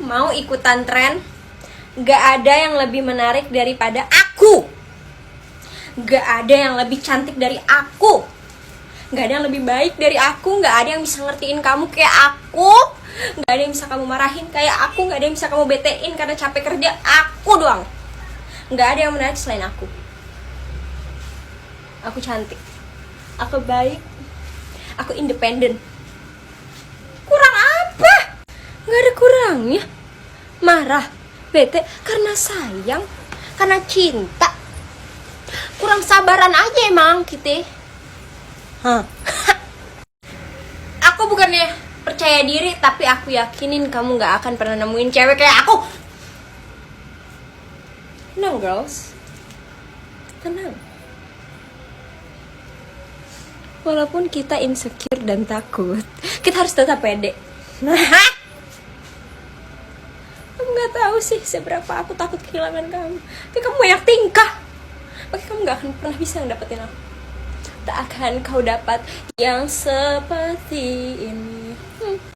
mau ikutan tren. Gak ada yang lebih menarik daripada aku. Gak ada yang lebih cantik dari aku. Gak ada yang lebih baik dari aku. Gak ada yang bisa ngertiin kamu kayak aku. Gak ada yang bisa kamu marahin kayak aku. Gak ada yang bisa kamu betein karena capek kerja. Aku doang. Gak ada yang menarik selain aku. Aku cantik, aku baik, aku independen. Kurang apa? Gak ada kurangnya. Marah, bete karena sayang, karena cinta. Kurang sabaran aja emang kita. Aku bukannya percaya diri, tapi aku yakinin kamu gak akan pernah nemuin cewek kayak aku. Tenang girls, tenang. Walaupun kita insecure dan takut, kita harus tetap pede. Kamu gak tahu sih seberapa aku takut kehilangan kamu. Tapi kamu banyak tingkah, makanya kamu gak akan pernah bisa ngedapetin aku. Tak akan kau dapat yang seperti ini.